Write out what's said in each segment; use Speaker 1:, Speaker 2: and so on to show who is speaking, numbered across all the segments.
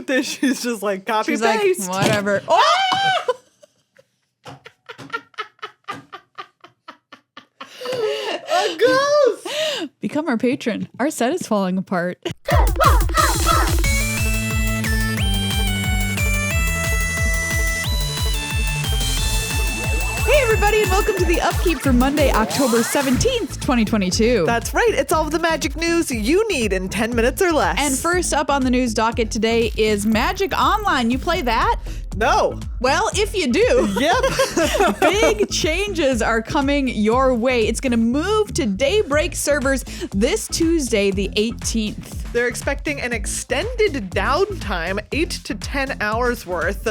Speaker 1: this. She's just like, copy
Speaker 2: She's
Speaker 1: paste.
Speaker 2: like, whatever. Oh!
Speaker 1: A ghost!
Speaker 2: Become our patron. Our set is falling apart. Hey everybody, and welcome to the Upkeep for Monday, October 17th, 2022.
Speaker 1: That's right. It's all of the magic news you need in 10 minutes or less.
Speaker 2: And first up on the news docket today is Magic Online. You play that?
Speaker 1: No.
Speaker 2: Well, if you do,
Speaker 1: Yep.
Speaker 2: big changes are coming your way. It's going to move to Daybreak servers this Tuesday, the 18th.
Speaker 1: They're expecting an extended downtime, 8 to 10 hours worth.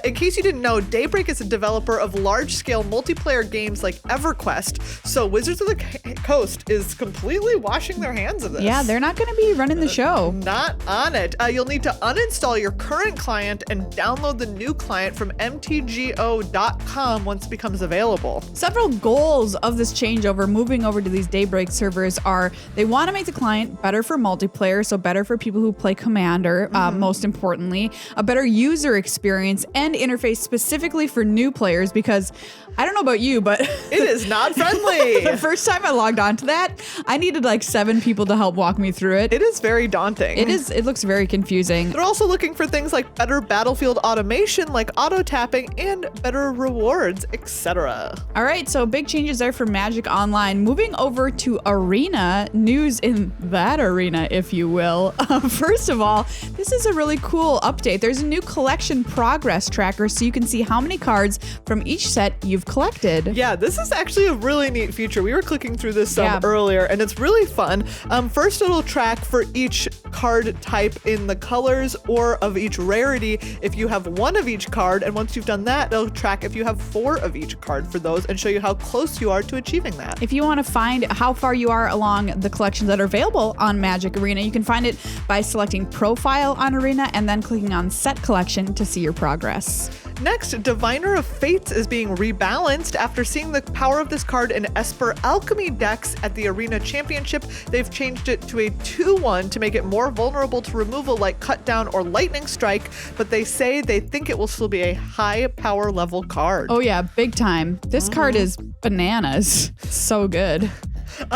Speaker 1: In case you didn't know, Daybreak is a developer of large-scale multiplayer games like EverQuest. So Wizards of the Coast is completely washing their hands of this.
Speaker 2: Yeah, they're not going to be running the show.
Speaker 1: Not on it. You'll need to uninstall your current client and download the new client from mtgo.com once it becomes available.
Speaker 2: Several goals of this changeover, moving over to these Daybreak servers, are they want to make the client better for multiplayer, so better for people who play Commander, most importantly, a better user experience and interface specifically for new players, because I don't know about you, but
Speaker 1: it is not friendly.
Speaker 2: The first time I logged on to that, I needed like 7 people to help walk me through it.
Speaker 1: It is very daunting.
Speaker 2: It looks very confusing.
Speaker 1: They're also looking for things like better battlefield automation, like auto tapping, and better rewards, etc.
Speaker 2: All right, so big changes there for Magic Online. Moving over to Arena, news in that arena, if you will. First of all, this is a really cool update. There's a new collection progress tracker, so you can see how many cards from each set you've collected.
Speaker 1: Yeah, this is actually a really neat feature. We were clicking through this some
Speaker 2: Yeah.
Speaker 1: earlier, and it's really fun. First, it'll track for each card type in the colors or of each rarity if you have 1 of each card, and once you've done that, it'll track if you have 4 of each card for those and show you how close you are to achieving that.
Speaker 2: If you want to find how far you are along the collections that are available on Magic Arena, you can find it by selecting Profile on Arena and then clicking on Set Collection to see your progress.
Speaker 1: Next, Diviner of Fates is being rebalanced. After seeing the power of this card in Esper Alchemy decks at the Arena Championship, they've changed it to a 2/1 to make it more vulnerable to removal like Cut Down or Lightning Strike, but they say they think it will still be a high power level card.
Speaker 2: Oh yeah, big time. This card is bananas. So good.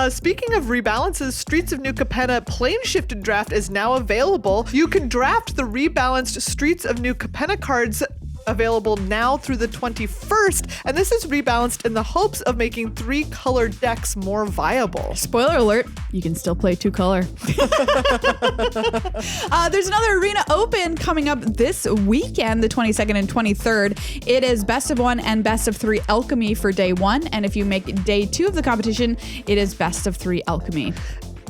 Speaker 1: Speaking of rebalances, Streets of New Capenna Plane Shifted Draft is now available. You can draft the rebalanced Streets of New Capenna cards available now through the 21st, and this is rebalanced in the hopes of making 3-color decks more viable.
Speaker 2: Spoiler alert, you can still play 2-color. There's another Arena Open coming up this weekend, the 22nd and 23rd. It is best of 1 and best of 3 Alchemy for day 1, and if you make day 2 of the competition, it is best of 3 Alchemy.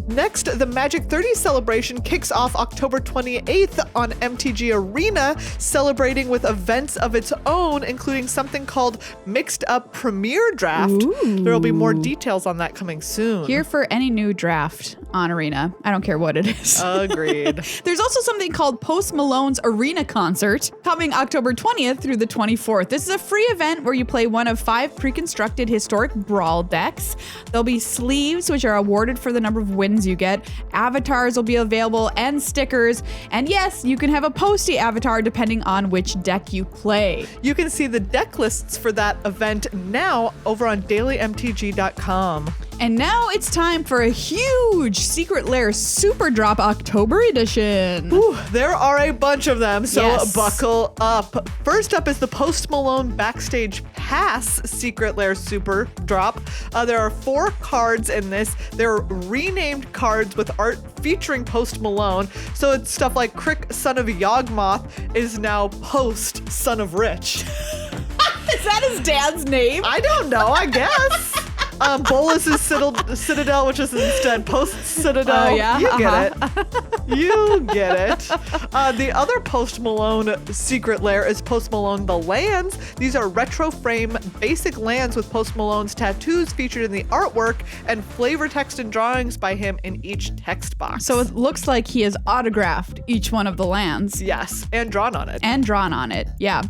Speaker 1: Next, the Magic 30 celebration kicks off October 28th on MTG Arena, celebrating with events of its own, including something called Mixed Up Premier Draft. There will be more details on that coming soon.
Speaker 2: Here for any new draft on Arena. I don't care what it is.
Speaker 1: Agreed.
Speaker 2: There's also something called Post Malone's Arena Concert coming October 20th through the 24th. This is a free event where you play one of 5 pre-constructed historic brawl decks. There'll be sleeves, which are awarded for the number of wins you get. Avatars will be available and stickers. And yes, you can have a posty avatar depending on which deck you play.
Speaker 1: You can see the deck lists for that event now over on dailymtg.com.
Speaker 2: And now it's time for a huge Secret Lair Superdrop October edition.
Speaker 1: Ooh, there are a bunch of them, so
Speaker 2: Yes.
Speaker 1: buckle up. First up is the Post Malone Backstage Pass Secret Lair Super Drop. There are 4 cards in this. They're renamed cards with art featuring Post Malone. So it's stuff like Crick, Son of Yawgmoth is now Post, Son of Rich.
Speaker 2: Is that his dad's name?
Speaker 1: I don't know, I guess. Bolus's Citadel, which is instead Post Citadel.
Speaker 2: Oh, yeah?
Speaker 1: You get it. You get it. The other Post Malone Secret Lair is Post Malone The Lands. These are retro frame basic lands with Post Malone's tattoos featured in the artwork and flavor text and drawings by him in each text box.
Speaker 2: So it looks like he has autographed each one of the lands.
Speaker 1: Yes, and drawn on it.
Speaker 2: And drawn on it, yeah.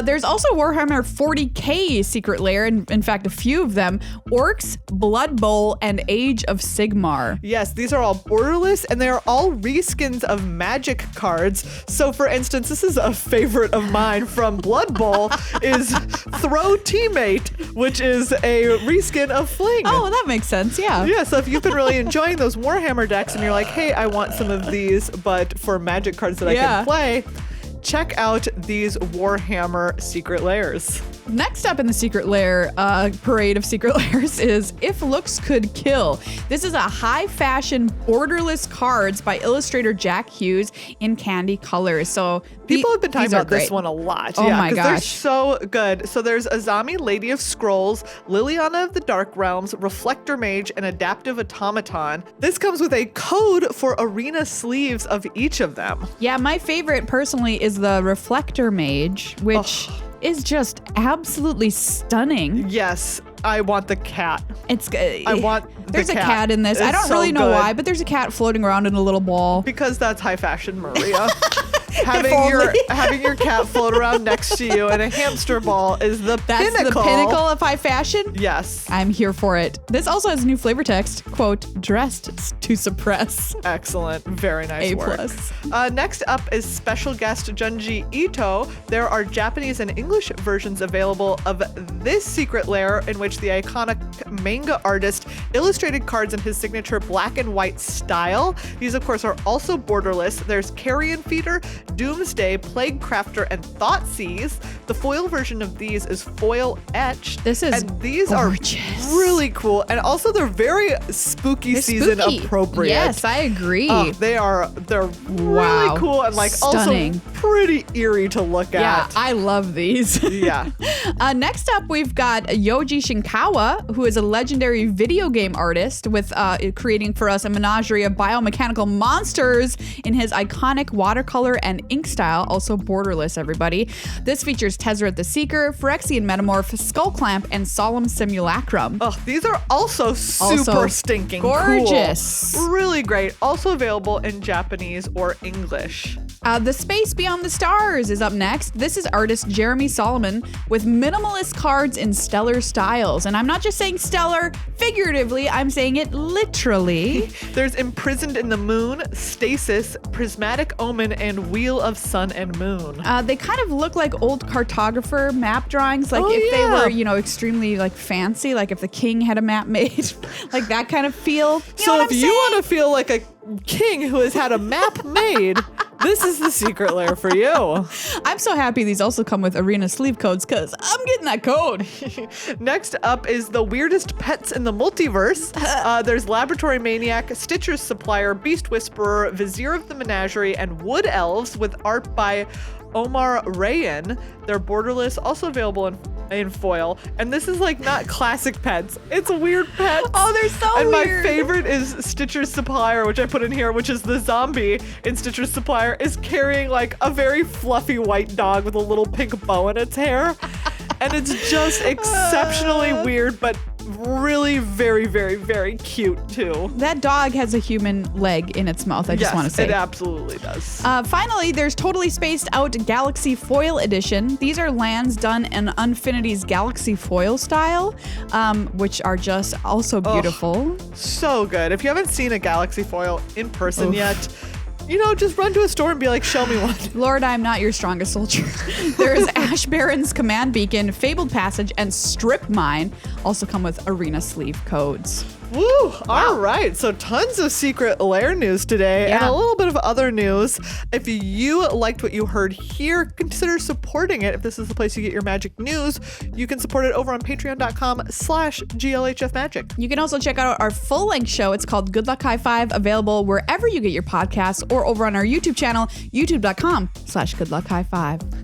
Speaker 2: There's also Warhammer 40k Secret Lair, and in fact, a few of them: Orcs, Blood Bowl, and Age of Sigmar.
Speaker 1: Yes, these are all borderless, and they are all reskins of Magic cards. So, for instance, this is a favorite of mine from Blood Bowl is Throw Teammate, which is a reskin of Fling.
Speaker 2: Oh, that makes sense. Yeah.
Speaker 1: Yeah, so if you've been really enjoying those Warhammer decks and you're like, hey, I want some of these, but for Magic cards that I can play, check out these Warhammer Secret Lairs.
Speaker 2: Next up in the Secret Lair parade of Secret Lairs is If Looks Could Kill. This is a high fashion borderless cards by illustrator Jack Hughes in candy colors. So
Speaker 1: people have been talking about this
Speaker 2: great.
Speaker 1: one a lot.
Speaker 2: Oh my
Speaker 1: because they're
Speaker 2: gosh.
Speaker 1: so good. So there's Azami, Lady of Scrolls, Liliana of the Dark Realms, Reflector Mage, and Adaptive Automaton. This comes with a code for arena sleeves of each of them.
Speaker 2: Yeah, my favorite personally is the Reflector Mage, which is just absolutely stunning.
Speaker 1: Yes, I want the cat.
Speaker 2: I
Speaker 1: want
Speaker 2: There's
Speaker 1: the
Speaker 2: a cat in this.
Speaker 1: It's
Speaker 2: I don't
Speaker 1: so
Speaker 2: really know
Speaker 1: good.
Speaker 2: why, but there's a cat floating around in a little ball.
Speaker 1: Because that's high fashion, Maria. having your cat float around next to you in a hamster ball is the
Speaker 2: That's
Speaker 1: pinnacle.
Speaker 2: the pinnacle of high fashion?
Speaker 1: Yes.
Speaker 2: I'm here for it. This also has new flavor text, quote, dressed to suppress.
Speaker 1: Excellent. Very nice
Speaker 2: A
Speaker 1: work.
Speaker 2: plus.
Speaker 1: Next up is special guest Junji Ito. There are Japanese and English versions available of this Secret Lair, in which the iconic manga artist illustrated cards in his signature black and white style. These, of course, are also borderless. There's Carrion Feeder, Doomsday, Plague Crafter, and Thoughtseize. The foil version of these is foil etched.
Speaker 2: This is
Speaker 1: and these
Speaker 2: gorgeous.
Speaker 1: are really cool. And also they're very spooky season appropriate.
Speaker 2: Yes, I agree.
Speaker 1: They're
Speaker 2: Wow.
Speaker 1: really cool and
Speaker 2: Stunning.
Speaker 1: also pretty eerie to look
Speaker 2: Yeah,
Speaker 1: at.
Speaker 2: I love these.
Speaker 1: Yeah.
Speaker 2: Next up, we've got Yoji Shinkawa, who is a legendary video game artist with creating for us a menagerie of biomechanical monsters in his iconic watercolor and ink style, also borderless, everybody. This features Tezzeret the Seeker, Phyrexian Metamorph, Skullclamp, and Solemn Simulacrum.
Speaker 1: Oh, these are also super stinking
Speaker 2: gorgeous.
Speaker 1: cool. Really great. Also available in Japanese or English.
Speaker 2: The Space Beyond the Stars is up next. This is artist Jeremy Solomon with minimalist cards in stellar styles. And I'm not just saying stellar figuratively, I'm saying it literally.
Speaker 1: There's Imprisoned in the Moon, Stasis, Prismatic Omen, and Wheel of Sun and Moon.
Speaker 2: They kind of look like old cartographer map drawings, like if they were, extremely like fancy, like if the king had a map made, like that kind of feel.
Speaker 1: So if you want to feel like a king who has had a map made, this is the Secret Lair for you.
Speaker 2: I'm so happy these also come with arena sleeve codes because I'm getting that code.
Speaker 1: Next up is the weirdest pets in the multiverse. There's Laboratory Maniac, Stitcher's Supplier, Beast Whisperer, Vizier of the Menagerie, and Wood Elves with art by Omar Rayan. They're borderless, also available in foil. And this is like not classic pets. It's weird pets.
Speaker 2: Oh, they're so
Speaker 1: and
Speaker 2: weird.
Speaker 1: And my favorite is Stitcher's Supplier, which I put in here, which is the zombie in Stitcher's Supplier is carrying like a very fluffy white dog with a little pink bow in its hair. And it's just exceptionally weird, but really very, very, very cute too.
Speaker 2: That dog has a human leg in its mouth, I just want to say.
Speaker 1: It absolutely does.
Speaker 2: Finally, there's Totally Spaced Out Galaxy Foil Edition. These are lands done in Unfinity's Galaxy Foil style, which are just also beautiful.
Speaker 1: So good. If you haven't seen a Galaxy Foil in person yet, just run to a store and be like, show me one.
Speaker 2: Lord, I'm not your strongest soldier. There's Ash Baron's Command Beacon, Fabled Passage, and Strip Mine. Also come with arena sleeve codes.
Speaker 1: Woo! All right. So tons of Secret Lair news today and a little bit of other news. If you liked what you heard here, consider supporting it. If this is the place you get your magic news, you can support it over on patreon.com/GLHFmagic.
Speaker 2: You can also check out our full-length show. It's called Good Luck High Five, available wherever you get your podcasts or over on our YouTube channel, youtube.com/GoodLuckHighFive.